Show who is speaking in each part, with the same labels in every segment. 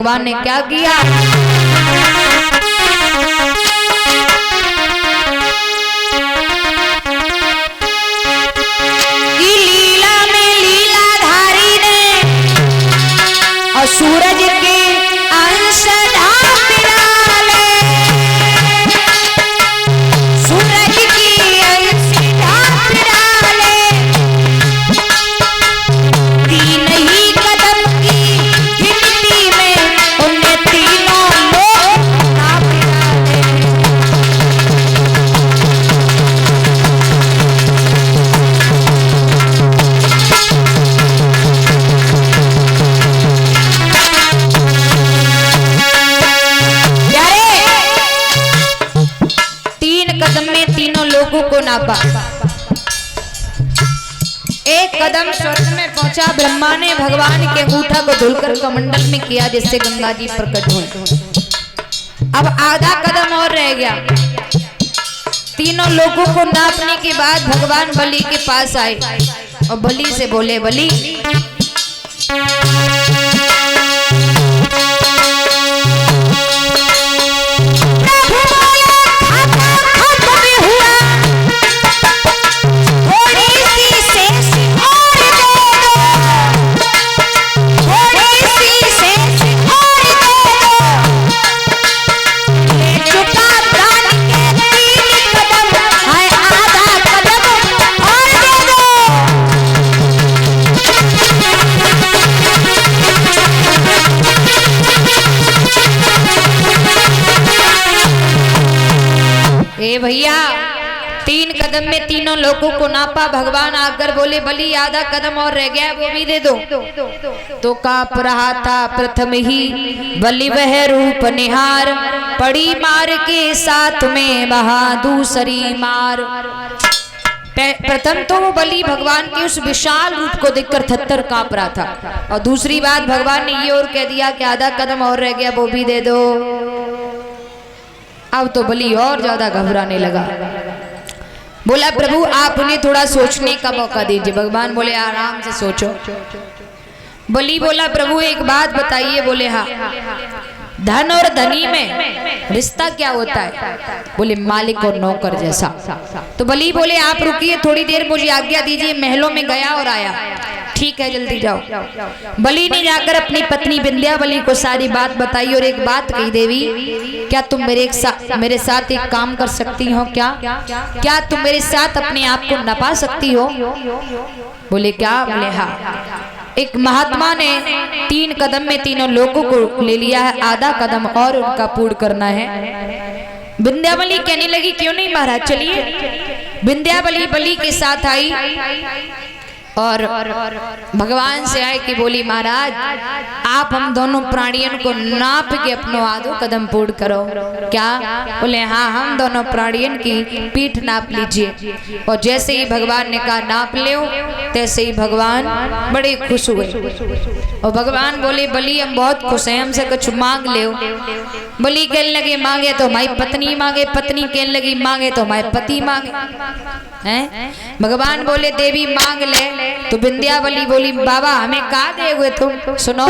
Speaker 1: भगवान ने क्या किया? लीला में लीलाधारी ने और सूरज के अंश ढांप डाले, सूरज की अंश ढांप डाले, तीन ही कदम की गिनती में उन्हें तीनों लोग ढांप डाले। कदम में तीनों लोगों को नापा। एक कदम स्वर्ग में पहुंचा, ब्रह्मा ने भगवान के अंगूठा को धुलकर कमंडल में किया जिससे गंगा जी प्रकट हुए। अब आधा कदम और रह गया। तीनों लोगों को नापने के बाद भगवान बलि के पास आए और बलि से बोले, बलि भैया, तीन कदम में तीनों लोगों को नापा। भगवान आकर बोले, बलि आधा कदम और रह गया, वो भी दे दो। तो कांप रहा था प्रथम ही बलि वह रूप निहार, पड़ी मार के साथ में वहां दूसरी मार। प्रथम तो वो बलि भगवान के उस विशाल रूप को देखकर थरथर कांप रहा था, और दूसरी बात भगवान ने ये और कह दिया कि आधा कदम और रह गया, वो भी दे दो। अब तो बलि और ज्यादा घबराने लगा। बोला, प्रभु आप उन्हें थोड़ा सोचने का मौका दीजिए। भगवान बोले, आराम से सोचो। बलि बोला, प्रभु एक बात बताइए। बोले, हाँ। धन और धनी में रिश्ता क्या होता है? बोले, मालिक और नौकर जैसा। तो बलि बोले, आप रुकिए थोड़ी देर, मुझे आज्ञा दीजिए। महलों में गया और आया। ठीक है, जल्दी जाओ। बलि ने जाकर अपनी पत्नी विंध्यावली को सारी बात बताई और एक बात कही, देवी क्या तुम मेरे साथ एक काम कर सकती हो? क्या तुम मेरे साथ अपने आप को नपा सकती हो? बोले, क्या? बोले, हाँ। एक महात्मा ने तीन कदम में तीनों लोगों को ले लिया है, आधा कदम और उनका पूर्ण करना है। विंध्यावली कहने लगी, क्यों नहीं महाराज, चलिए। विंध्यावली बलि के साथ आई और भगवान से आए कि बोली, महाराज आप हम दोनों प्राणियों को नाप के अपनो आधो कदम पूर्ण करो। क्या? बोले, हाँ, हम दोनों प्राणियों की पीठ नाप लीजिए। और जैसे ही भगवान ने कहा नाप लो, तैसे ही भगवान बड़े खुश हुए। और भगवान बोले, बलि हम बहुत खुश हैं, हमसे कुछ मांग ले। बलि कहने लगे, मांगे तो हमारी पत्नी मांगे। पत्नी कहने लगी, मांगे तो हमारे पति मांगे। हैं? भगवान बोले, देवी मांग ले। तो विंध्यावली बोली, बाबा हमें कहा दे हुए तुम? सुनो,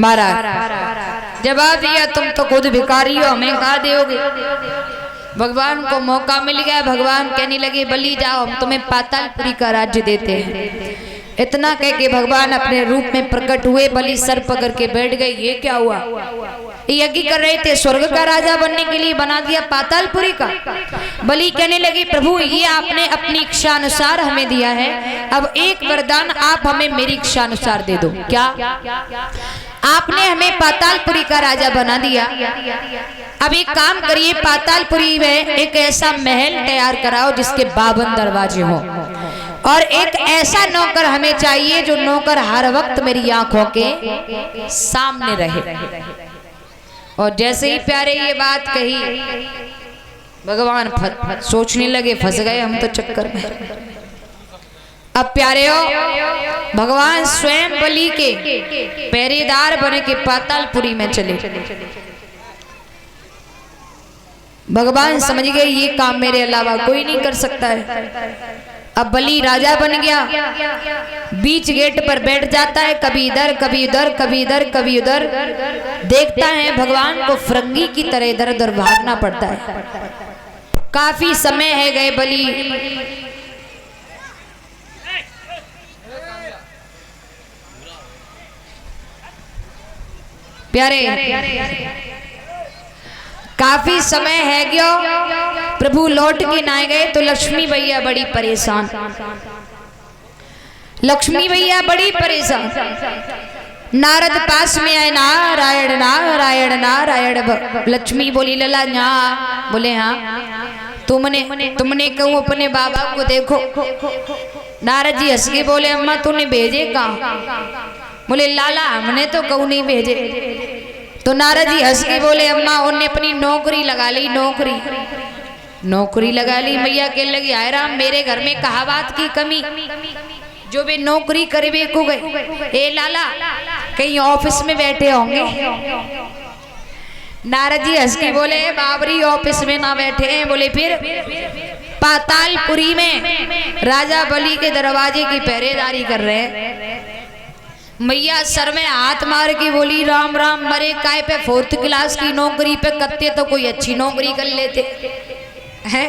Speaker 1: महाराज जवाब दिया, तुम तो खुद भिखारी हो, हमें कहा दोगे। भगवान को मौका मिल गया, भगवान कहने लगे बलि जाओ, हम तुम्हें पातालपुरी का राज्य देते हैं। इतना कह के भगवान अपने रूप में प्रकट हुए, बलि सर पकड़ के बैठ गए। ये क्या हुआ? यज्ञ कर रहे थे, स्वर्ग का राजा बनने के लिए बना दिया पातालपुरी का। बलि कहने लगे प्रभु ये आपने अपनी इच्छा अनुसार हमें दिया है, अब एक वरदान आप हमें मेरी इच्छा अनुसार दे दो। क्या? आपने हमें पातालपुरी का राजा बना दिया, अब एक काम करिए, पातालपुरी में एक ऐसा महल तैयार कराओ जिसके 52 दरवाजे हों, और एक ऐसा नौकर हमें चाहिए जो नौकर हर वक्त मेरी आंखों के सामने रहे। और जैसे ही प्यारे ये बात कही, भगवान सोचने लगे फंस गए हम तो चक्कर में। अब प्यारे हो, भगवान स्वयं बलि के पहरेदार बने के पातालपुरी में चले। भगवान समझ गए ये काम मेरे अलावा कोई नहीं कर सकता है। अब बलि राजा बन गया, बीच गेट पर बैठ जाता है, कभी इधर कभी उधर, कभी इधर कभी उधर। देखता है भगवान को फरंगी की तरह इधर उधर भागना पड़ता है। काफी समय है गए बलि प्यारे, काफी समय है गयो, प्रभु लौट के ना गए तो लक्ष्मी भैया बड़ी परेशान। लक्ष्मी भैया बड़ी परेशान। नारद पास में आए, नारायण नारायण नारायण। लक्ष्मी बोली लला ना, बोले हाँ। तुमने कहूँ अपने बाबा को देखो। नारद जी हंस के बोले अम्मा तूने भेजे कहाँ? बोले लाला हमने तो कहूँ नहीं भेजे। तो नारद जी हंस के बोले अम्मा उन्हें अपनी नौकरी लगा ली, नौकरी लगा ली। मैया कहने लगी हाय राम, मेरे घर में कहा बात की कमी, जो वे नौकरी करवे को गए। ए लाला कहीं ऑफिस में बैठे होंगे। नारद जी हंस के बोले बाबरी ऑफिस में ना बैठे हैं। बोले फिर? पातालपुरी में राजा बलि के दरवाजे की पहरेदारी कर रहे हैं। मैया सर में हाथ मार के बोली राम राम, मरे काय पे 4th क्लास की नौकरी पे कत्ते तो कोई अच्छी नौकरी कर लेते हैं।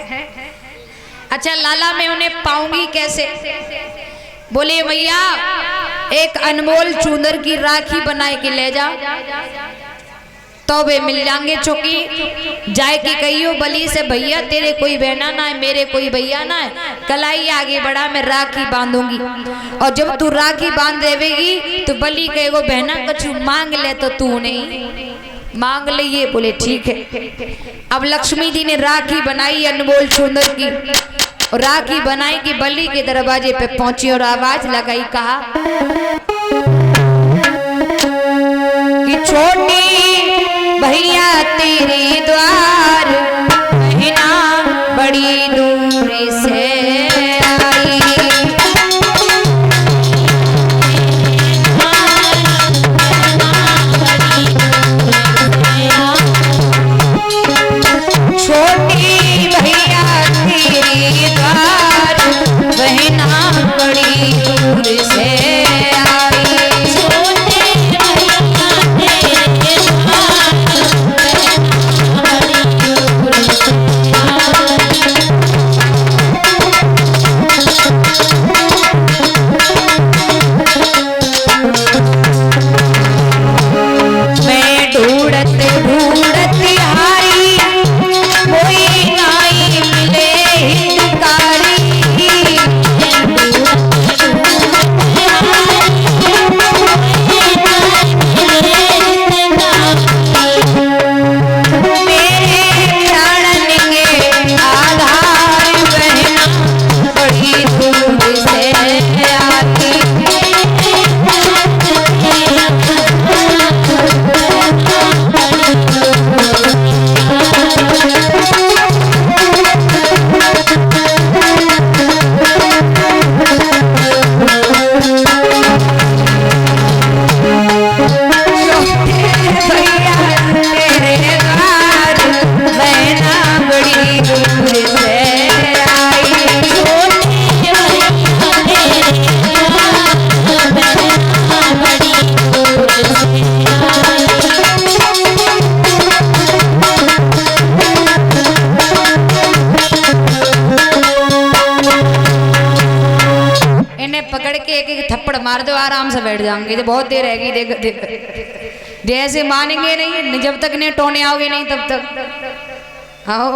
Speaker 1: अच्छा लाला मैं उन्हें पाऊंगी कैसे? बोले मैया एक अनमोल चूनर की राखी बनाए के ले जा, तो वे मिल जाएंगे। चौकी जाए कि कहियो बलि से भैया तेरे कोई बहना ना है, मेरे कोई भैया ना है, कलाई आगे बढ़ा मैं राखी बांधूंगी, और जब तू राखी बांध देवेगी तो बलि कहेगो बहना कुछ मांग ले, तो तू नहीं मांग ले। ये बोले ठीक है। अब लक्ष्मी जी ने राखी बनाई अनमोल चूनर की, और राखी बनाई कि बलि के दरवाजे पे पहुंची और आवाज लगाई, कहा कि छोटी भैया तेरे द्वार बहना बड़ी दूर से आई। छोटी भैया तेरे द्वार बहना बड़ी दूर से आई। थप्पड़ मार दो आराम से बैठ जाएंगे। जो बहुत देर रहेगी देख देख जैसे मानेंगे नहीं जब तक नहीं टोने आओगे नहीं तब तक। आओ